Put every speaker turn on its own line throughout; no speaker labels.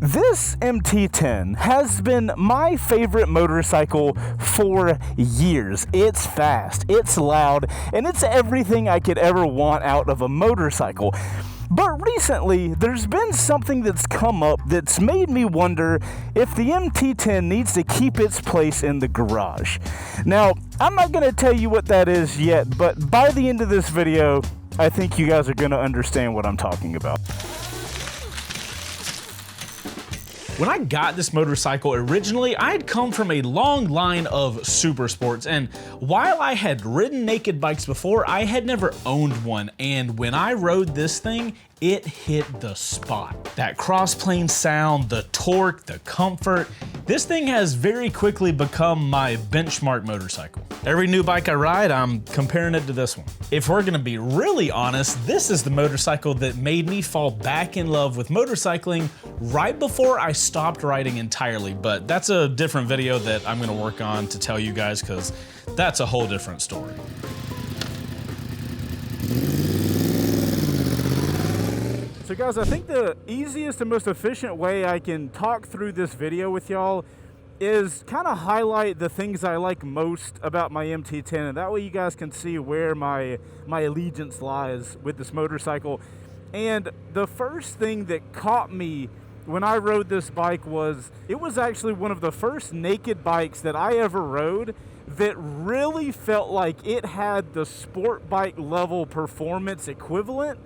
This MT-10 has been my favorite motorcycle for years. It's fast, it's loud, and it's everything I could ever want out of a motorcycle. But recently, there's been something that's come up that's made me wonder if the MT-10 needs to keep its place in the garage. Now, I'm not going to tell you what that is yet, but by the end of this video, I think you guys are going to understand what I'm talking about.
When I got this motorcycle originally, I had come from a long line of super sports, and while I had ridden naked bikes before, I had never owned one, and when I rode this thing, it hit the spot. That cross-plane sound, the torque, the comfort, this thing has very quickly become my benchmark motorcycle. Every new bike I ride, I'm comparing it to this one. If we're gonna be really honest, this is the motorcycle that made me fall back in love with motorcycling right before I stopped riding entirely, but that's a different video that I'm gonna work on to tell you guys, because that's a whole different story.
So guys, I think the easiest and most efficient way I can talk through this video with y'all is kind of highlight the things I like most about my MT-10, and that way you guys can see where my allegiance lies with this motorcycle. And the first thing that caught me when I rode this bike was, it was actually one of the first naked bikes that I ever rode that really felt like it had the sport bike level performance equivalent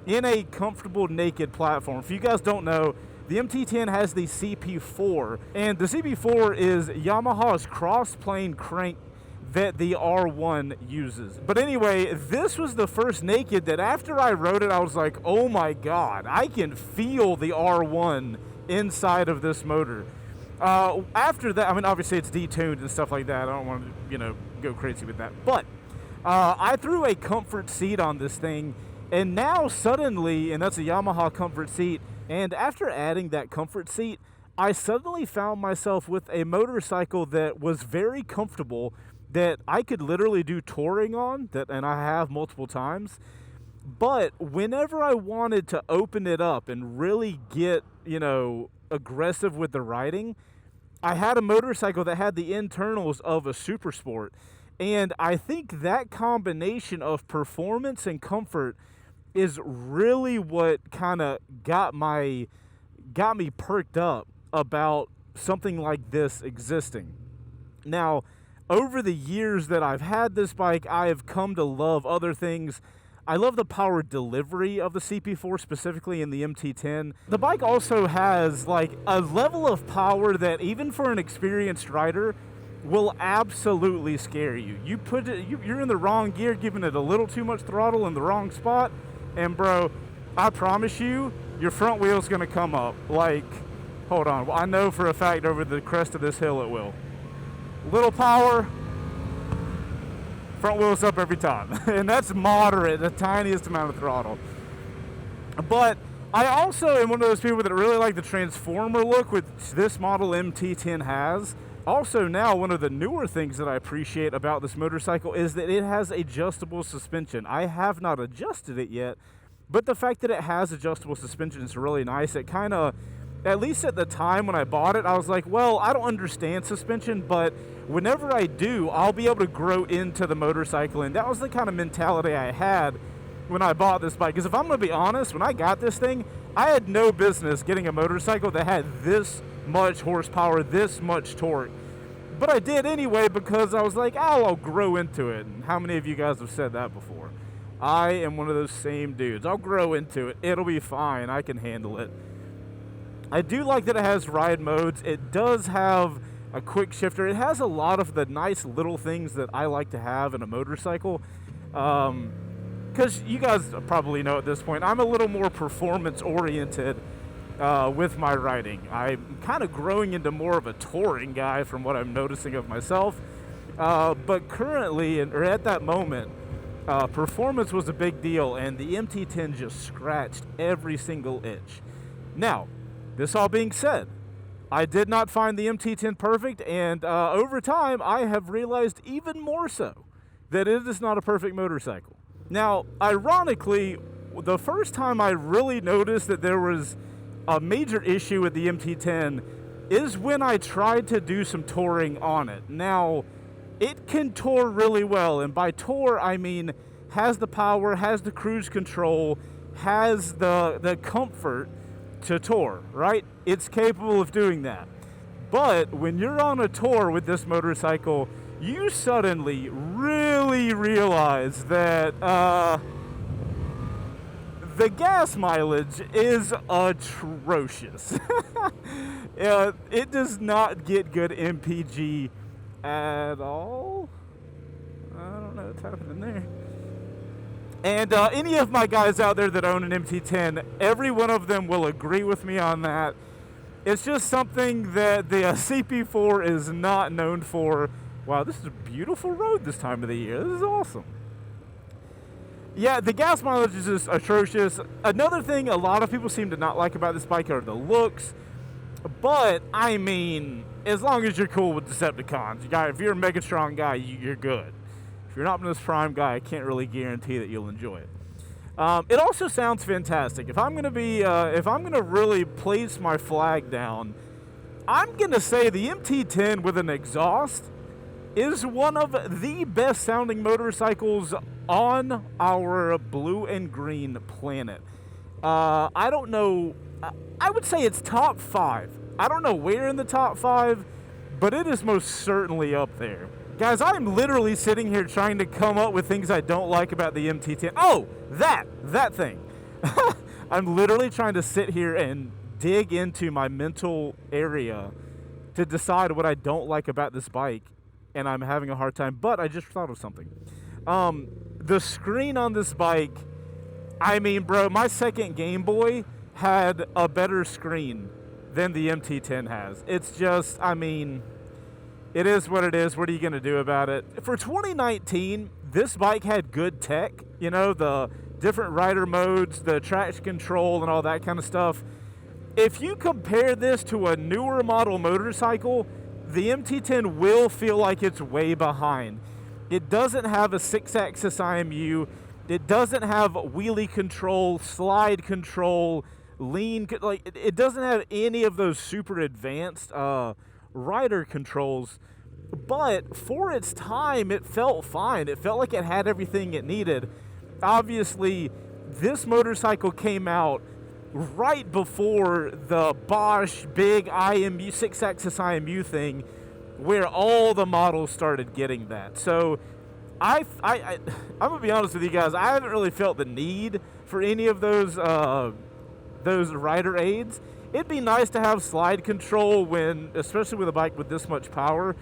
in a comfortable naked platform. If you guys don't know, the MT-10 has the CP4, and the CP4 is Yamaha's cross-plane crank that the R1 uses. But anyway, this was the first naked that after I rode it, I was like, oh my God, I can feel the R1 inside of this motor. After that, I mean, obviously it's detuned and stuff like that. I don't want to, go crazy with that. But I threw a comfort seat on this thing, and now suddenly, and that's a Yamaha comfort seat, and after adding that comfort seat, I suddenly found myself with a motorcycle that was very comfortable, that I could literally do touring on, and I have multiple times. But whenever I wanted to open it up and really get, aggressive with the riding, I had a motorcycle that had the internals of a super sport. And I think that combination of performance and comfort is really what kind of got me perked up about something like this existing. Now, over the years that I've had this bike, I have come to love other things. I love the power delivery of the CP4, specifically in the MT-10. The bike also has like a level of power that even for an experienced rider will absolutely scare you. You're in the wrong gear, giving it a little too much throttle in the wrong spot, and bro, I promise you, your front wheel's gonna come up. Like, hold on, well, I know for a fact over the crest of this hill it will. Little power, front wheel's up every time. And that's moderate, the tiniest amount of throttle. But I also am one of those people that really like the transformer look which this model MT-10 has. Also now, one of the newer things that I appreciate about this motorcycle is that it has adjustable suspension. I have not adjusted it yet, but the fact that it has adjustable suspension is really nice. It kind of, at least at the time when I bought it, I was like, well, I don't understand suspension, but whenever I do, I'll be able to grow into the motorcycle. And that was the kind of mentality I had when I bought this bike. Because if I'm going to be honest, when I got this thing, I had no business getting a motorcycle that had this much horsepower, this much torque. But I did anyway because I was like, oh, I'll grow into it. And how many of you guys have said that before? I am one of those same dudes. I'll grow into it. It'll be fine. I can handle it. I do like that it has ride modes. It does have a quick shifter. It has a lot of the nice little things that I like to have in a motorcycle. Because you guys probably know at this point, I'm a little more performance oriented with my riding. I'm kind of growing into more of a touring guy from what I'm noticing of myself. But currently, or at that moment, performance was a big deal, and the MT-10 just scratched every single itch. Now, this all being said, I did not find the MT-10 perfect, and over time, I have realized even more so that it is not a perfect motorcycle. Now, ironically, the first time I really noticed that there was a major issue with the MT-10 is when I tried to do some touring on it. Now, it can tour really well, and by tour, I mean has the power, has the cruise control, has the comfort to tour, right? It's capable of doing that. But when you're on a tour with this motorcycle, you suddenly really realize that the gas mileage is atrocious. It does not get good MPG at all. I don't know what's happening there. And any of my guys out there that own an MT-10, every one of them will agree with me on that. It's just something that the CP4 is not known for. Wow, this is a beautiful road this time of the year. This is awesome. Yeah, the gas mileage is just atrocious. Another thing a lot of people seem to not like about this bike are the looks. But, I mean, as long as you're cool with Decepticons, if you're a mega strong guy, you're good. If you're an Optimus Prime guy, I can't really guarantee that you'll enjoy it. It also sounds fantastic. If I'm gonna really place my flag down, I'm gonna say the MT-10 with an exhaust is one of the best sounding motorcycles on our blue and green planet. I don't know. I would say it's top 5. I don't know where in the top 5, but it is most certainly up there. Guys, I'm literally sitting here trying to come up with things I don't like about the MT-10. Oh, that thing. I'm literally trying to sit here and dig into my mental area to decide what I don't like about this bike, and I'm having a hard time, but I just thought of something. The screen on this bike, I mean, bro, my second Game Boy had a better screen than the MT-10 has. It's just, I mean, it is what it is. What are you going to do about it? For 2019, this bike had good tech, you know, the different rider modes, the traction control, and all that kind of stuff. If you compare this to a newer model motorcycle, the MT-10 will feel like it's way behind. It doesn't have a 6-axis IMU. It doesn't have wheelie control, slide control, lean, like it doesn't have any of those super advanced rider controls, but for its time it felt fine. It felt like it had everything it needed. Obviously, this motorcycle came out right before the Bosch big IMU 6-axis IMU thing, where all the models started getting that. So I'm gonna be honest with you guys, I haven't really felt the need for any of those rider aids. It'd be nice to have slide control especially with a bike with this much power,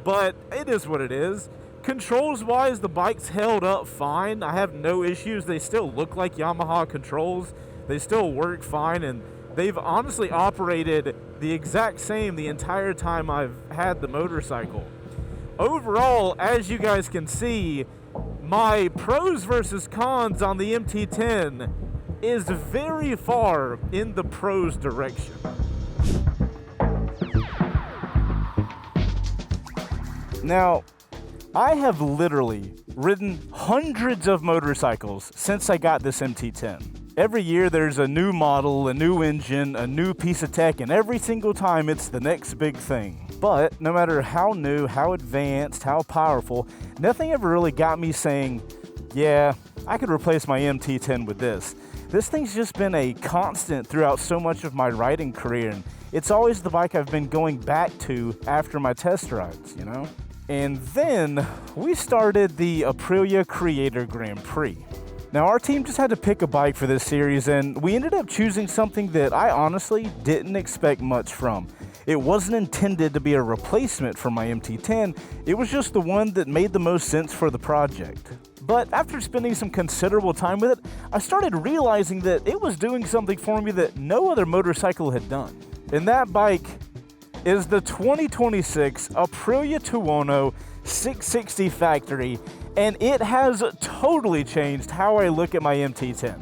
but it is what it is. Controls wise, the bike's held up fine. I have no issues. They still look like Yamaha controls. They still work fine, and they've honestly operated the exact same the entire time I've had the motorcycle. Overall, as you guys can see, my pros versus cons on the MT-10 is very far in the pros direction. Now, I have literally ridden hundreds of motorcycles since I got this MT-10. Every year there's a new model, a new engine, a new piece of tech, and every single time it's the next big thing. But no matter how new, how advanced, how powerful, nothing ever really got me saying, yeah, I could replace my MT-10 with this. This thing's just been a constant throughout so much of my riding career, and it's always the bike I've been going back to after my test rides, you know? And then we started the Aprilia Creator Grand Prix. Now, our team just had to pick a bike for this series, and we ended up choosing something that I honestly didn't expect much from. It wasn't intended to be a replacement for my MT-10, it was just the one that made the most sense for the project. But after spending some considerable time with it, I started realizing that it was doing something for me that no other motorcycle had done. And that bike is the 2026 Aprilia Tuono 660 Factory, and it has totally changed how I look at my MT-10.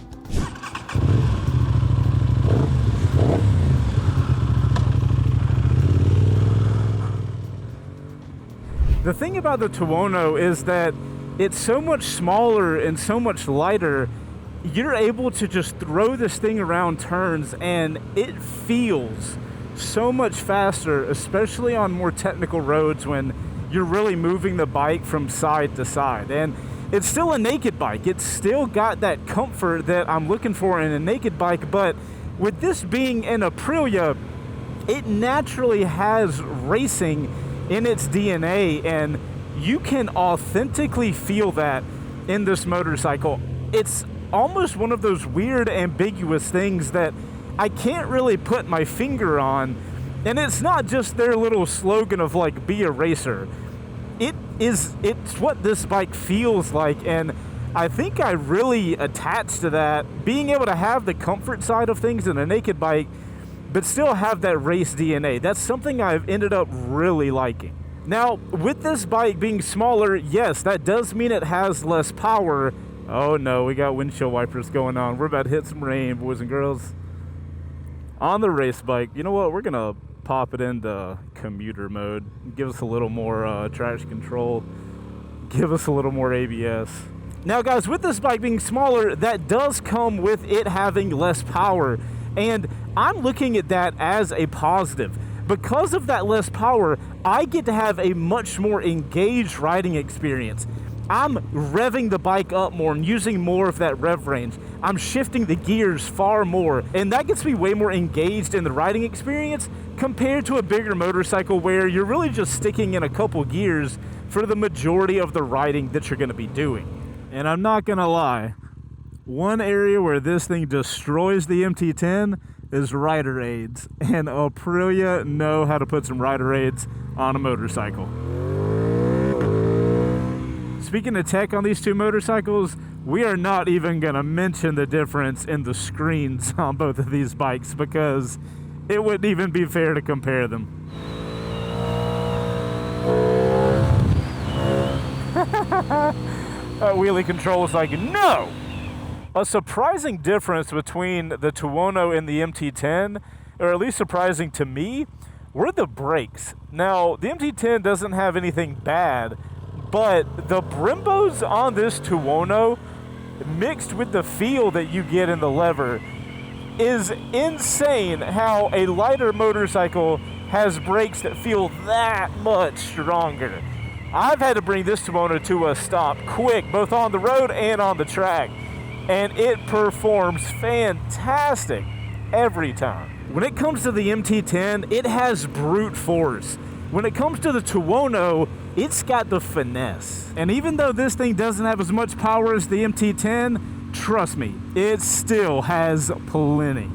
The thing about the Tuono is that it's so much smaller and so much lighter, you're able to just throw this thing around turns and it feels so much faster, especially on more technical roads when you're really moving the bike from side to side. And it's still a naked bike. It's still got that comfort that I'm looking for in a naked bike, but with this being an Aprilia, it naturally has racing in its DNA, and you can authentically feel that in this motorcycle. It's almost one of those weird, ambiguous things that I can't really put my finger on, and it's not just their little slogan of like, be a racer. It's what this bike feels like, and I think I really attached to that, being able to have the comfort side of things in a naked bike, but still have that race DNA. That's something I've ended up really liking. Now, with this bike being smaller, yes, that does mean it has less power. Oh no, we got windshield wipers going on. We're about to hit some rain, boys and girls. On the race bike, you know what? We're gonna pop it into commuter mode. Give us a little more traction control. Give us a little more ABS. Now guys, with this bike being smaller, that does come with it having less power. And I'm looking at that as a positive. Because of that less power, I get to have a much more engaged riding experience. I'm revving the bike up more and using more of that rev range. I'm shifting the gears far more, and that gets me way more engaged in the riding experience compared to a bigger motorcycle where you're really just sticking in a couple gears for the majority of the riding that you're gonna be doing. And I'm not gonna lie, one area where this thing destroys the MT-10 is rider aids, and Aprilia know how to put some rider aids on a motorcycle. Speaking of tech on these two motorcycles, we are not even gonna mention the difference in the screens on both of these bikes because it wouldn't even be fair to compare them. Wheelie control is like, no! A surprising difference between the Tuono and the MT-10, or at least surprising to me, were the brakes. Now, the MT-10 doesn't have anything bad, but the Brimbos on this Tuono, mixed with the feel that you get in the lever, is insane how a lighter motorcycle has brakes that feel that much stronger. I've had to bring this Tuono to a stop quick, both on the road and on the track, and it performs fantastic every time. When it comes to the MT-10, it has brute force. When it comes to the Tuono, it's got the finesse. And even though this thing doesn't have as much power as the MT-10, trust me, it still has plenty.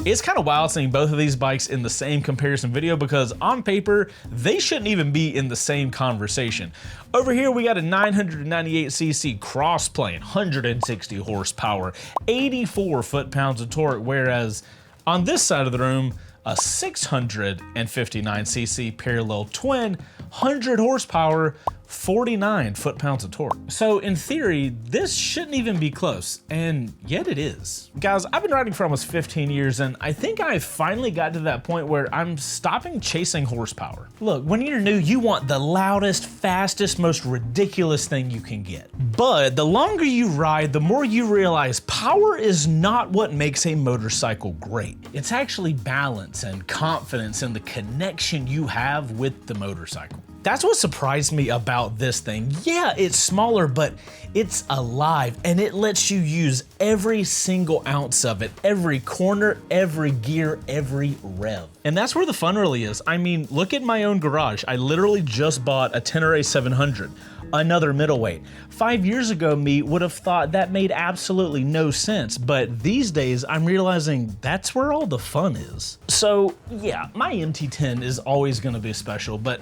It's kind of wild seeing both of these bikes in the same comparison video because on paper, they shouldn't even be in the same conversation. Over here, we got a 998cc cross-plane, 160 horsepower, 84 foot-pounds of torque, whereas on this side of the room, a 659cc parallel twin, 100 horsepower, 49 foot-pounds of torque. So in theory, this shouldn't even be close, and yet it is. Guys, I've been riding for almost 15 years, and I think I finally got to that point where I'm stopping chasing horsepower. Look, when you're new, you want the loudest, fastest, most ridiculous thing you can get. But the longer you ride, the more you realize power is not what makes a motorcycle great. It's actually balance and confidence and the connection you have with the motorcycle. That's what surprised me about this thing. Yeah, it's smaller, but it's alive and it lets you use every single ounce of it, every corner, every gear, every rev. And that's where the fun really is. I mean, look at my own garage. I literally just bought a Tenere 700, another middleweight. 5 years ago, me would have thought that made absolutely no sense, but these days I'm realizing that's where all the fun is. So yeah, my MT-10 is always gonna be special, but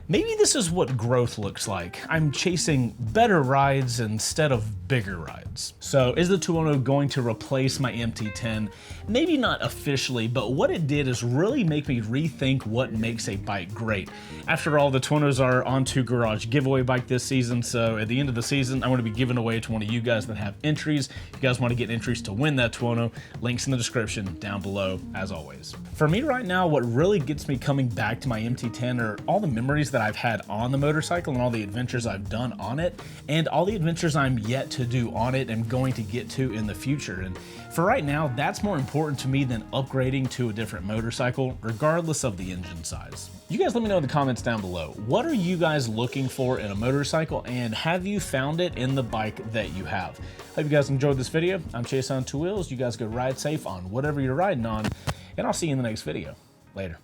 maybe this is what growth looks like. I'm chasing better rides instead of bigger rides. So is the Tuono going to replace my MT-10? Maybe not officially, but what it did is really make me rethink what makes a bike great. After all, the Tuonos are onto Garage giveaway bike this season, so at the end of the season, I'm going to be giving away to one of you guys that have entries. If you guys want to get entries to win that Tuono, links in the description down below, as always. For me right now, what really gets me coming back to my MT-10 are all the memories that I've had on the motorcycle and all the adventures I've done on it, and all the adventures I'm yet to do on it and going to get to in the future. And for right now, that's more important to me than upgrading to a different motorcycle, regardless of the engine size. You guys let me know in the comments down below. What are you guys looking for in a motorcycle, and have you found it in the bike that you have? Hope you guys enjoyed this video. I'm Chaseontwowheels. You guys go ride safe on whatever you're riding on, and I'll see you in the next video. Later.